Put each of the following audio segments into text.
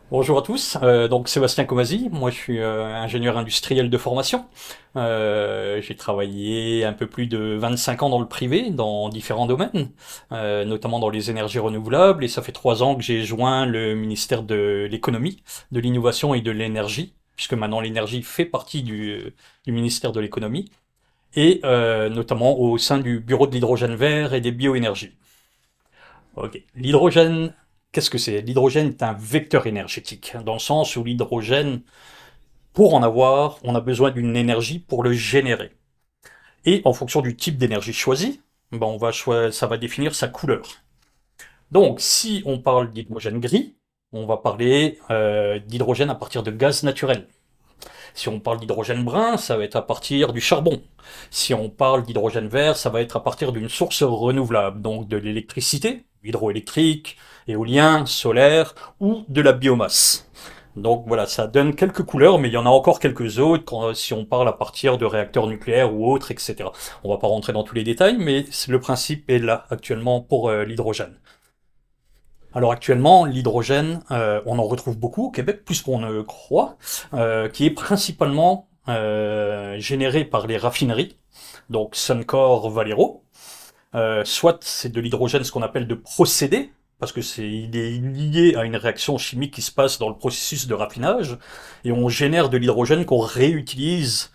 Bonjour à tous, donc Sébastien Comasi, moi je suis ingénieur industriel de formation. J'ai travaillé un peu plus de 25 ans dans le privé, dans différents domaines, notamment dans les énergies renouvelables, et ça fait 3 ans que j'ai joint le ministère de l'économie, de l'innovation et de l'énergie, puisque maintenant l'énergie fait partie du ministère de l'économie, et notamment au sein du bureau de l'hydrogène vert et des bioénergies. Ok. L'hydrogène, qu'est-ce que c'est? L'hydrogène est un vecteur énergétique, dans le sens où l'hydrogène, pour en avoir, on a besoin d'une énergie pour le générer. Et en fonction du type d'énergie choisi, ben ça va définir sa couleur. Donc, si on parle d'hydrogène gris, on va parler d'hydrogène à partir de gaz naturel. Si on parle d'hydrogène brun, ça va être à partir du charbon. Si on parle d'hydrogène vert, ça va être à partir d'une source renouvelable, donc de l'électricité, hydroélectrique, éolien, solaire ou de la biomasse. Donc voilà, ça donne quelques couleurs, mais il y en a encore quelques autres si on parle à partir de réacteurs nucléaires ou autres, etc. On va pas rentrer dans tous les détails, mais le principe est là actuellement pour l'hydrogène. Alors actuellement, l'hydrogène, on en retrouve beaucoup au Québec, plus qu'on ne croit, qui est principalement généré par les raffineries, donc Suncor, Valero. Soit c'est de l'hydrogène, ce qu'on appelle de procédé, parce que il est lié à une réaction chimique qui se passe dans le processus de raffinage, et on génère de l'hydrogène qu'on réutilise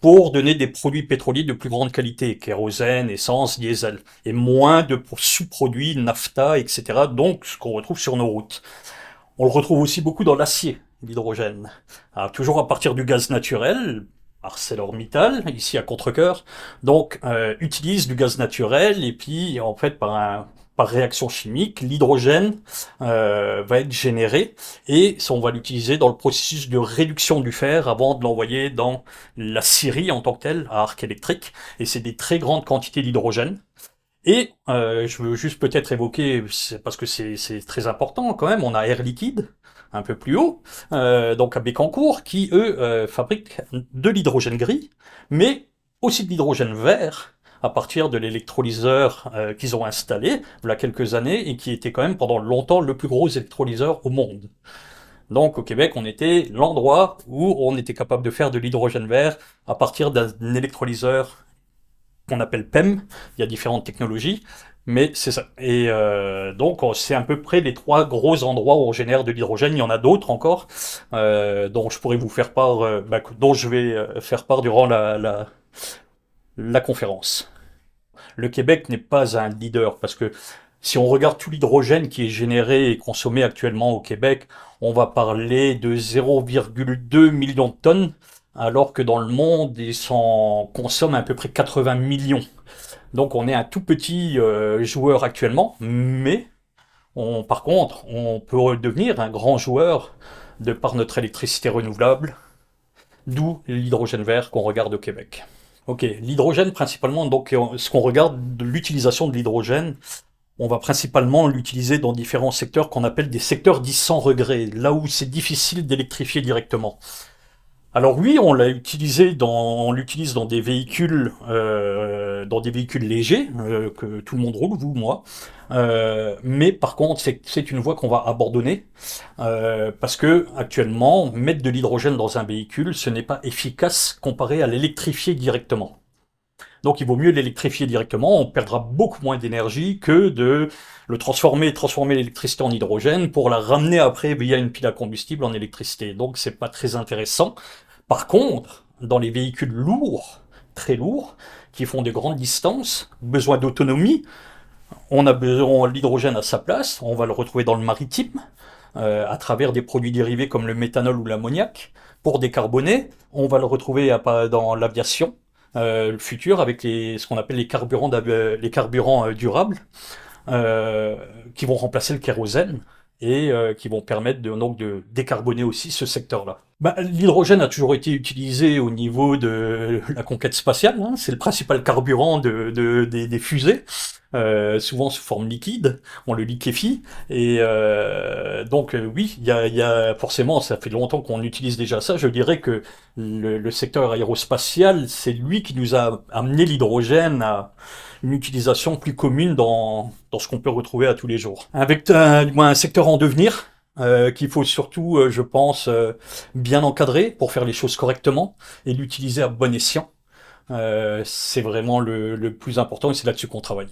pour donner des produits pétroliers de plus grande qualité, kérosène, essence, diesel, et moins de sous-produits, nafta, etc., donc ce qu'on retrouve sur nos routes. On le retrouve aussi beaucoup dans l'acier, l'hydrogène. Alors, toujours à partir du gaz naturel, ArcelorMittal, ici à Contrecoeur, donc utilise du gaz naturel, et puis en fait par réaction chimique, l'hydrogène va être généré et on va l'utiliser dans le processus de réduction du fer avant de l'envoyer dans la scierie en tant que telle, à arc électrique. Et c'est des très grandes quantités d'hydrogène. Et je veux juste peut-être évoquer, parce que c'est très important quand même, on a Air Liquide, un peu plus haut, donc à Bécancour, qui eux fabriquent de l'hydrogène gris, mais aussi de l'hydrogène vert, à partir de l'électrolyseur qu'ils ont installé il y a quelques années, et qui était quand même pendant longtemps le plus gros électrolyseur au monde. Donc au Québec, on était l'endroit où on était capable de faire de l'hydrogène vert à partir d'un électrolyseur qu'on appelle PEM. Il y a différentes technologies, mais c'est ça. Et donc c'est à peu près les trois gros endroits où on génère de l'hydrogène. Il y en a d'autres encore, dont je pourrais vous faire part, dont je vais faire part durant la conférence. Le Québec n'est pas un leader parce que si on regarde tout l'hydrogène qui est généré et consommé actuellement au Québec, on va parler de 0,2 millions de tonnes, alors que dans le monde, ils s'en consomment à peu près 80 millions. Donc on est un tout petit joueur actuellement, mais par contre, on peut devenir un grand joueur de par notre électricité renouvelable, d'où l'hydrogène vert qu'on regarde au Québec. Ok, l'hydrogène principalement, donc ce qu'on regarde de l'utilisation de l'hydrogène, on va principalement l'utiliser dans différents secteurs qu'on appelle des secteurs dits sans regret, là où c'est difficile d'électrifier directement. Alors oui, on l'utilise dans des véhicules légers que tout le monde roule, vous, moi. Mais par contre, c'est une voie qu'on va abandonner parce que actuellement, mettre de l'hydrogène dans un véhicule, ce n'est pas efficace comparé à l'électrifier directement. Donc il vaut mieux l'électrifier directement, on perdra beaucoup moins d'énergie que de transformer l'électricité en hydrogène pour la ramener après via une pile à combustible en électricité. Donc c'est pas très intéressant. Par contre, dans les véhicules lourds, très lourds, qui font de grandes distances, besoin d'autonomie, on a besoin de l'hydrogène à sa place, on va le retrouver dans le maritime, à travers des produits dérivés comme le méthanol ou l'ammoniac. Pour décarboner, on va le retrouver dans l'aviation, le futur, avec ce qu'on appelle les carburants durables, qui vont remplacer le kérosène et qui vont permettre donc de décarboner aussi ce secteur-là. Bah, l'hydrogène a toujours été utilisé au niveau de la conquête spatiale, hein. C'est le principal carburant des fusées, souvent sous forme liquide, on le liquéfie, et donc oui, il y a forcément, ça fait longtemps qu'on utilise déjà ça, je dirais que le secteur aérospatial, c'est lui qui nous a amené l'hydrogène à une utilisation plus commune dans ce qu'on peut retrouver à tous les jours. Avec un secteur en devenir, qu'il faut surtout, je pense, bien encadrer pour faire les choses correctement et l'utiliser à bon escient. C'est vraiment le plus important et c'est là-dessus qu'on travaille.